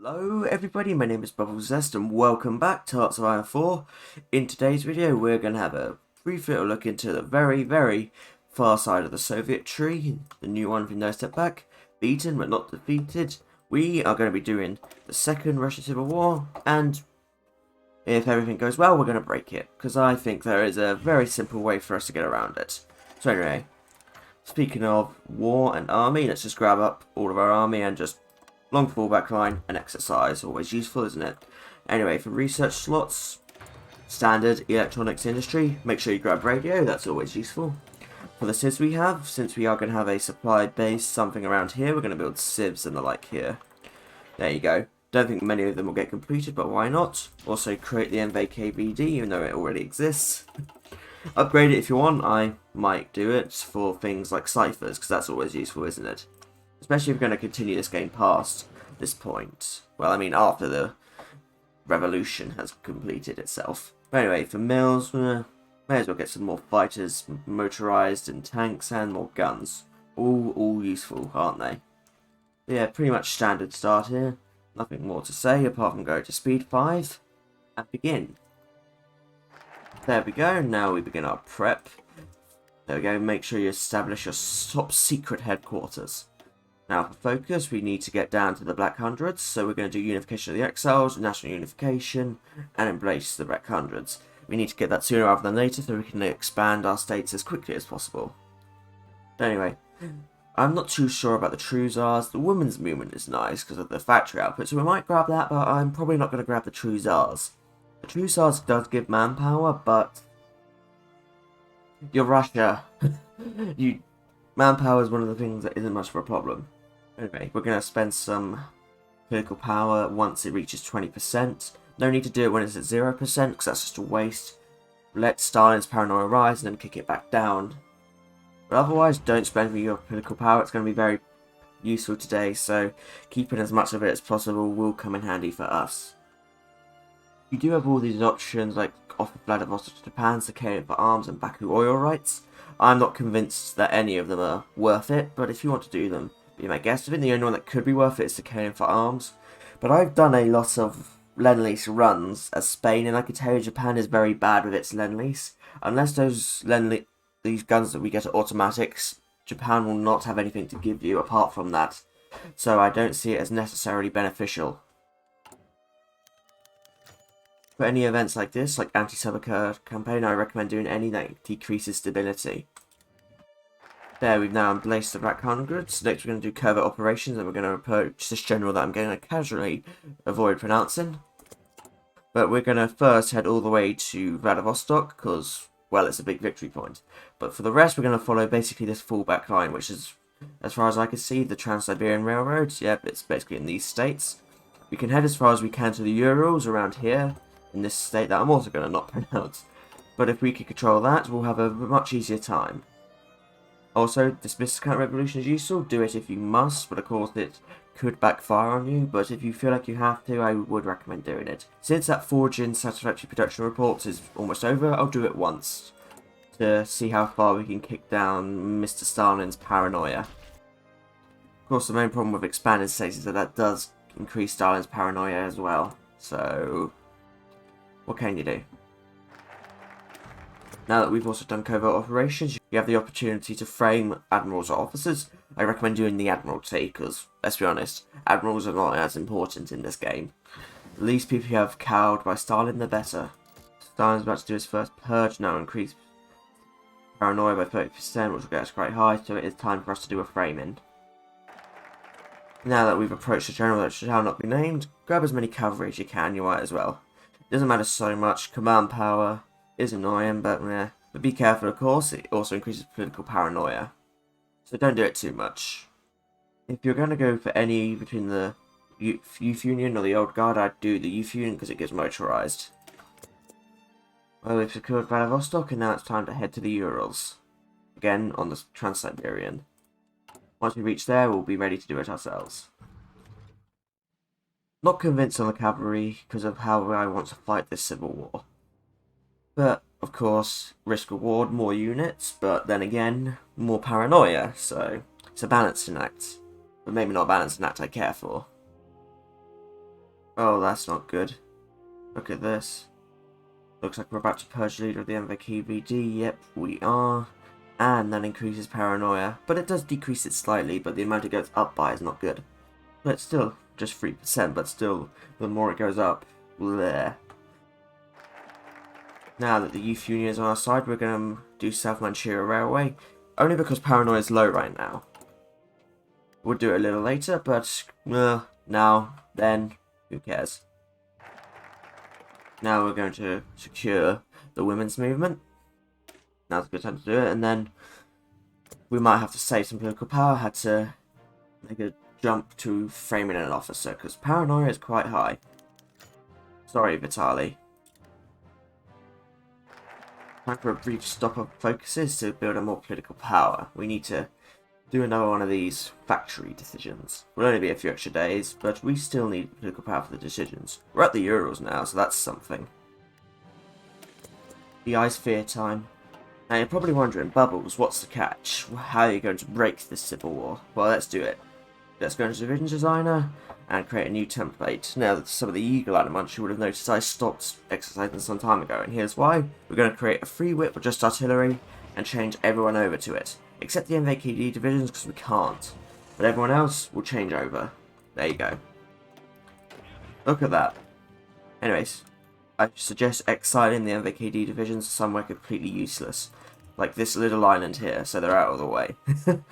Hello everybody, my name is Bubblezest and welcome back to Hearts of Iron 4. In today's video we're going to have a brief little look into the very far side of the Soviet tree, the new one from No Step Back, beaten but not defeated. We are going to be doing the second Russian Civil War, and if everything goes well we're going to break it, because I think there is a very simple way for us to get around it. So anyway, speaking of war and army, let's just grab up all of our army and just long fallback line and exercise, always useful, isn't it? Anyway, for research slots, standard electronics industry, make sure you grab radio, that's always useful. For the civs we have, since we are going to have a supply base, something around here, we're going to build civs and the like here. There you go. Don't think many of them will get completed, but why not? Also create the MVKVD, even though it already exists. Upgrade it if you want, I might do it for things like ciphers, because that's always useful, isn't it? Especially if we're going to continue this game past this point. Well, I mean, after the revolution has completed itself. But anyway, for mills, may as well get some more fighters, motorized, and tanks, and more guns. All useful, aren't they? But yeah, pretty much standard start here. Nothing more to say, apart from go to speed 5, and begin. There we go, now we begin our prep. There we go, make sure you establish your top secret headquarters. Now for focus, we need to get down to the Black Hundreds, so we're going to do unification of the exiles, national unification, and embrace the Black Hundreds. We need to get that sooner rather than later so we can expand our states as quickly as possible. But anyway, I'm not too sure about the True Tsars. The women's movement is nice because of the factory output, so we might grab that, but I'm probably not going to grab the True Tsars. The True Tsars does give manpower, but you're Russia. Manpower is one of the things that isn't much of a problem. Anyway, we're going to spend some political power once it reaches 20%. No need to do it when it's at 0%, because that's just a waste. Let Stalin's paranoia rise and then kick it back down. But otherwise, don't spend your political power. It's going to be very useful today, so keeping as much of it as possible will come in handy for us. You do have all these options, like offer Vladivostok to Japan, Sakhalin for arms, and Baku oil rights. I'm not convinced that any of them are worth it, but if you want to do them, be my guest. I think the only one that could be worth it is Sakhalin for arms. But I've done a lot of Lend-Lease runs as Spain, and I can tell you Japan is very bad with its Lend-Lease. Unless these guns that we get are automatics, Japan will not have anything to give you apart from that. So I don't see it as necessarily beneficial. For any events like this, like anti-saboteur campaign, I recommend doing any that decreases stability. There, we've now embraced the Black Hundreds. Next we're going to do covert operations, and we're going to approach this general that I'm going to casually avoid pronouncing. But we're going to first head all the way to Vladivostok, because, well, it's a big victory point. But for the rest, we're going to follow basically this fallback line, which is, as far as I can see, the Trans-Siberian Railroad. Yep, it's basically in these states. We can head as far as we can to the Urals around here, in this state that I'm also going to not pronounce. But if we can control that, we'll have a much easier time. Also, dismiss counter-revolution is useful, do it if you must, but of course it could backfire on you, but if you feel like you have to, I would recommend doing it. Since that forging satisfactory production reports is almost over, I'll do it once, to see how far we can kick down Mr. Stalin's paranoia. Of course, the main problem with expanded states is that that does increase Stalin's paranoia as well, so what can you do? Now that we've also done covert operations, you have the opportunity to frame admirals or officers. I recommend doing the admiralty, because, let's be honest, admirals are not as important in this game. The least people you have cowed by Stalin, the better. Stalin's about to do his first purge now, increase paranoia by 30%, which will get us quite high, so it is time for us to do a framing. Now that we've approached the general that shall not be named, grab as many cavalry as you can, you might as well. It doesn't matter so much, command power is annoying, but yeah. But be careful, of course, it also increases political paranoia. So don't do it too much. If you're going to go for any between the Youth Union or the Old Guard, I'd do the Youth Union because it gets motorized. Well, we've secured Vladivostok, and now it's time to head to the Urals. Again, on the Trans-Siberian. Once we reach there, we'll be ready to do it ourselves. Not convinced on the cavalry because of how I want to fight this civil war. But, of course, risk-reward, more units, but then again, more paranoia, so it's a balancing act. But maybe not a balancing act I care for. Oh, that's not good. Look at this. Looks like we're about to purge the leader of the NVKVD. Yep, we are. And that increases paranoia. But it does decrease it slightly, but the amount it goes up by is not good. But it's still just 3%, but still, the more it goes up, bleh. Now that the youth union is on our side, we're going to do South Manchuria Railway. Only because paranoia is low right now. We'll do it a little later, but now, then, who cares? Now we're going to secure the women's movement. Now's a good time to do it, and then we might have to save some political power. Had to make a jump to framing an officer, because paranoia is quite high. Sorry, Vitali. Time for a brief stop of focuses to build a more political power. We need to do another one of these factory decisions. Will only be a few extra days, but we still need political power for the decisions. We're at the Urals now, so that's something. The Ice Fear time. Now you're probably wondering, Bubbles, what's the catch? How are you going to break this civil war? Well, let's do it. Let's go into Division Designer and create a new template. Now that some of the Eagle Line amongst you would have noticed I stopped exercising some time ago, and here's why. We're going to create a free whip with just artillery and change everyone over to it. Except the MVKD divisions, because we can't. But everyone else will change over. There you go. Look at that. Anyways, I suggest exiling the MVKD divisions somewhere completely useless. Like this little island here, so they're out of the way.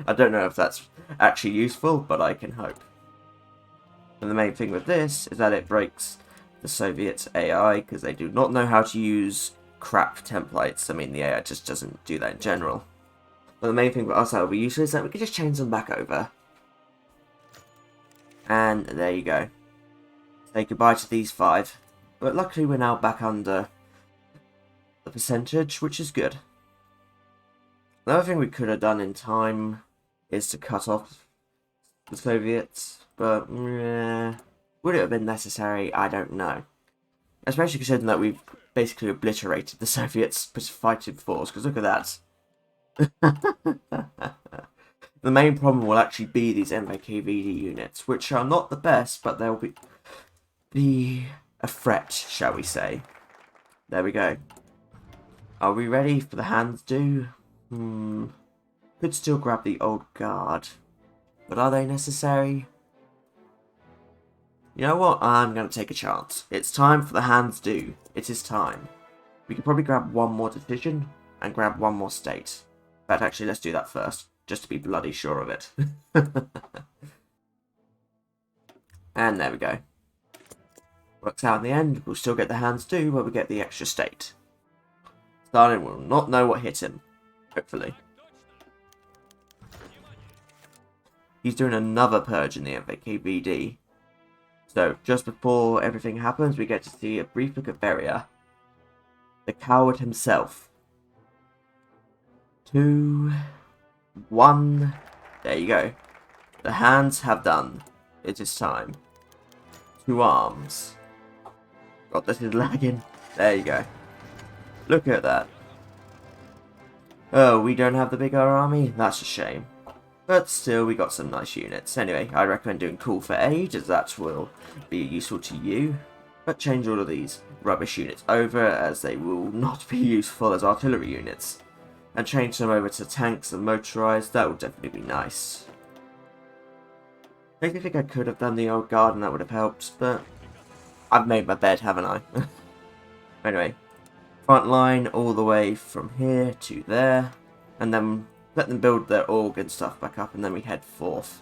I don't know if that's actually useful, but I can hope. And the main thing with this is that it breaks the Soviet AI, because they do not know how to use crap templates. I mean, the AI just doesn't do that in general. But the main thing for us that will be useful is that we can just change them back over. And there you go. Say goodbye to these 5. But luckily we're now back under the percentage, which is good. Another thing we could have done in time is to cut off the Soviets. But, would it have been necessary? I don't know. Especially considering that we've basically obliterated the Soviets' fighting force. Because look at that. The main problem will actually be these MVKVD units, which are not the best, but they'll be a threat, shall we say. There we go. Are we ready for the hands do? Could still grab the old guard, but are they necessary? You know what? I'm going to take a chance. It's time for the hands do. It is time. We could probably grab one more division and grab one more state. But actually, let's do that first, just to be bloody sure of it. And there we go. Works out in the end, we'll still get the hands do, but we get the extra state. Stalin will not know what hit him, hopefully. He's doing another purge in the MVKVD. So, just before everything happens, we get to see a brief look at Beria. The coward himself. 2, 1, there you go. The hands have done. It is time. 2 arms. God, this is lagging. There you go. Look at that. Oh, we don't have the bigger army? That's a shame. But still, we got some nice units. Anyway, I recommend doing Call for Aid, as that will be useful to you. But change all of these rubbish units over, as they will not be useful as artillery units. And change them over to tanks and motorized. That would definitely be nice. I think I could have done the old guard and that would have helped, but I've made my bed, haven't I? Anyway, front line all the way from here to there, and then let them build their org and stuff back up, and then we head forth.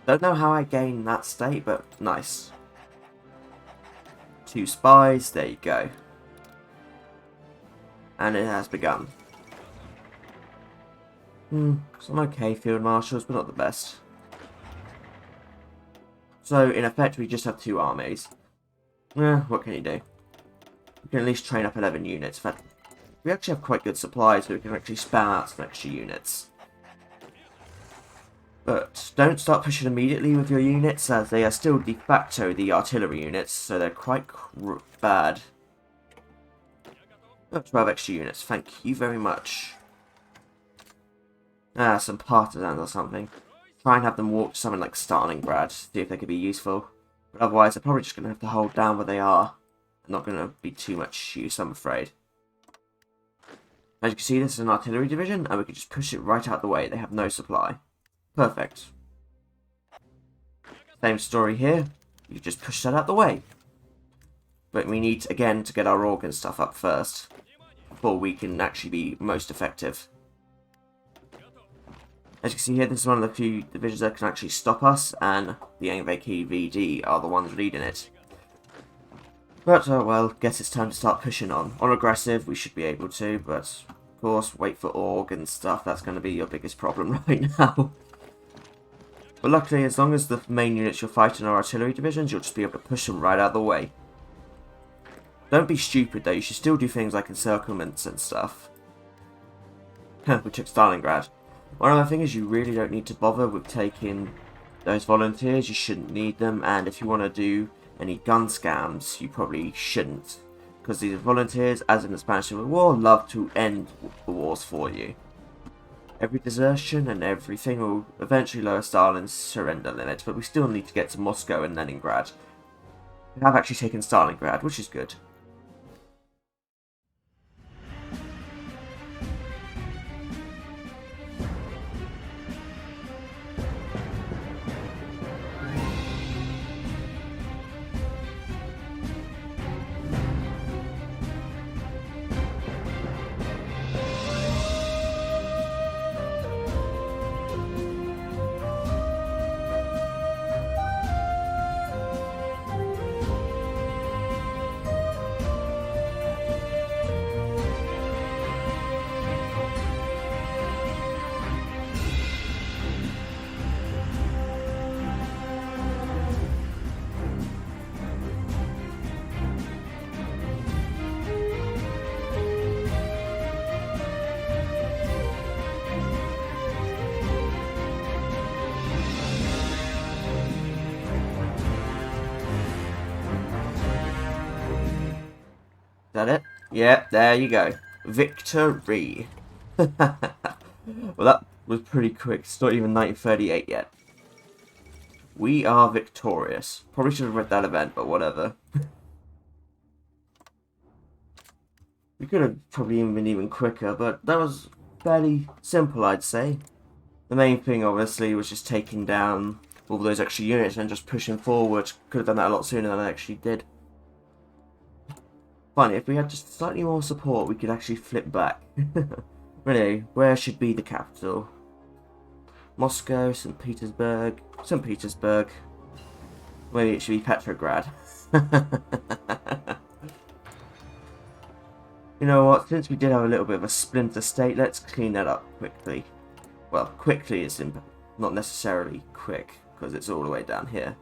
Don't know how I gained that state, but nice. 2 spies, there you go. And it has begun. Some okay field marshals, but not the best. So, in effect, we just have 2 armies. What can you do? We can at least train up 11 units. In fact, we actually have quite good supplies, so we can actually spam out some extra units. But don't start pushing immediately with your units, as they are still de facto the artillery units, so they're quite bad. 12 extra units, thank you very much. Some partisans or something. Try and have them walk to something like Stalingrad, see if they could be useful. But otherwise, they're probably just going to have to hold down where they are. Not going to be too much use, I'm afraid. As you can see, this is an artillery division, and we can just push it right out the way. They have no supply. Perfect. Same story here. You just push that out the way. But we need, again, to get our organ stuff up first, before we can actually be most effective. As you can see here, this is one of the few divisions that can actually stop us, and the Angvaki VD are the ones leading it. But, well, guess it's time to start pushing on. On aggressive, we should be able to, but, of course, wait for org and stuff, that's going to be your biggest problem right now. But luckily, as long as the main units you're fighting are artillery divisions, you'll just be able to push them right out of the way. Don't be stupid, though. You should still do things like encirclements and stuff. We took Stalingrad. One other thing is you really don't need to bother with taking those volunteers. You shouldn't need them, and if you want to do any gun scams, you probably shouldn't, because these volunteers, as in the Spanish Civil War, love to end the wars for you. Every desertion and everything will eventually lower Stalin's surrender limit, but we still need to get to Moscow and Leningrad. We have actually taken Stalingrad, which is good. That it? Yep, there you go. Victory. Well, that was pretty quick. It's not even 1938 yet. We are victorious. Probably should have read that event, but whatever. We could have probably been even quicker, but that was fairly simple, I'd say. The main thing, obviously, was just taking down all those extra units and just pushing forward. Could have done that a lot sooner than I actually did. Funny, if we had just slightly more support, we could actually flip back. Really, where should be the capital? Moscow, St. Petersburg. St. Petersburg. Maybe it should be Petrograd. You know what, since we did have a little bit of a splinter state, let's clean that up quickly. Well, quickly is not necessarily quick, because it's all the way down here.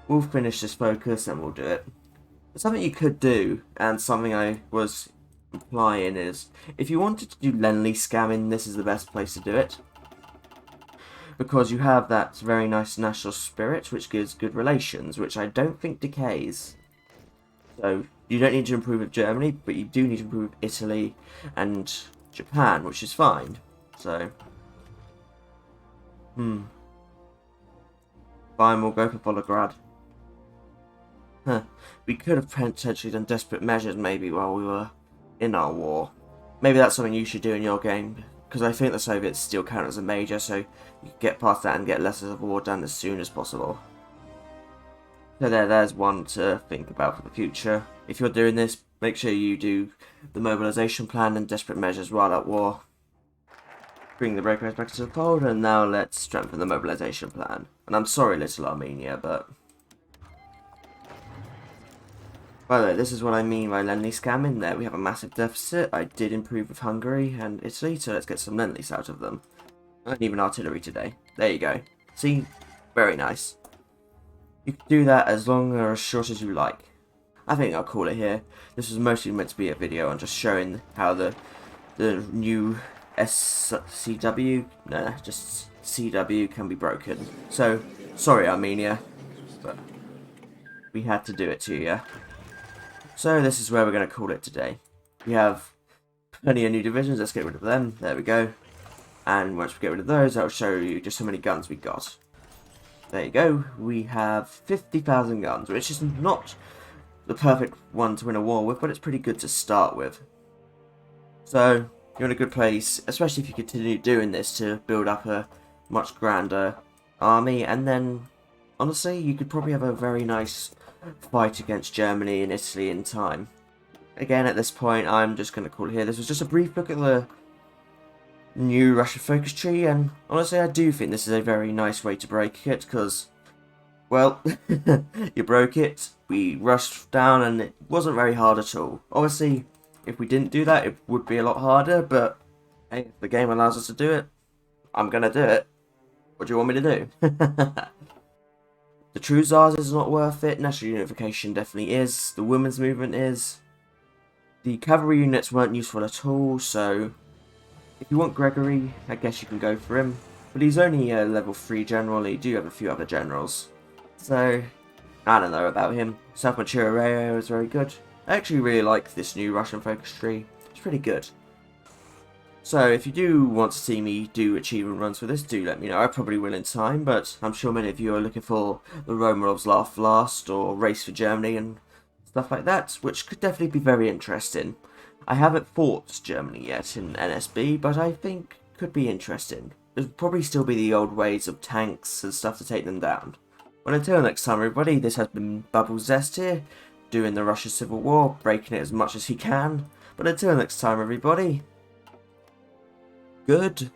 We'll finish this focus and we'll do it. Something you could do, and something I was implying, is if you wanted to do Lenly scamming, this is the best place to do it. Because you have that very nice national spirit, which gives good relations, which I don't think decays. So, you don't need to improve with Germany, but you do need to improve with Italy and Japan, which is fine. So, fine, we'll go for Volgograd. Huh. We could have potentially done desperate measures maybe while we were in our war. Maybe that's something you should do in your game, because I think the Soviets still count as a major, so you can get past that and get less of a war done as soon as possible. So there's one to think about for the future. If you're doing this, make sure you do the mobilization plan and desperate measures while at war. Bring the breakaways back to the fold, and now let's strengthen the mobilization plan. And I'm sorry, little Armenia, but... By the way, this is what I mean by Lenly scamming. There we have a massive deficit. I did improve with Hungary and Italy, so let's get some Lenlys out of them. And even artillery today. There you go. See? Very nice. You can do that as long or as short as you like. I think I'll call it here. This was mostly meant to be a video on just showing how the new SCW, no, just CW can be broken. So, sorry Armenia, but we had to do it to you. So this is where we're going to call it today. We have plenty of new divisions, let's get rid of them, there we go. And once we get rid of those, I'll show you just how many guns we got. there you go. We have 50,000 guns, which is not the perfect one to win a war with, but it's pretty good to start with. So, you're in a good place, especially if you continue doing this to build up a much grander army, and then, honestly, you could probably have a very nice fight against Germany and Italy in time. Again, at this point, I'm just going to call it here. This was just a brief look at the new Russian focus tree, and honestly, I do think this is a very nice way to break it, because, well, you broke it, we rushed down, and it wasn't very hard at all. Obviously, if we didn't do that, it would be a lot harder, but hey, if the game allows us to do it, I'm gonna do it. What do you want me to do? The True Tsars is not worth it, National Unification definitely is, the Women's Movement is, the cavalry units weren't useful at all, so if you want Gregory, I guess you can go for him, but he's only a level 3 general, and you do have a few other generals, so I don't know about him. South Manchuria is very good. I actually really like this new Russian focus tree. It's pretty good. So if you do want to see me do achievement runs for this, do let me know. I probably will in time, but I'm sure many of you are looking for the Romanovs Laugh Last or Race for Germany and stuff like that, which could definitely be very interesting. I haven't fought Germany yet in NSB, but I think could be interesting. There'll probably still be the old ways of tanks and stuff to take them down. Well, until next time, everybody, this has been Bubblezest here, doing the Russian Civil War, breaking it as much as he can. But until next time, everybody, goodbye.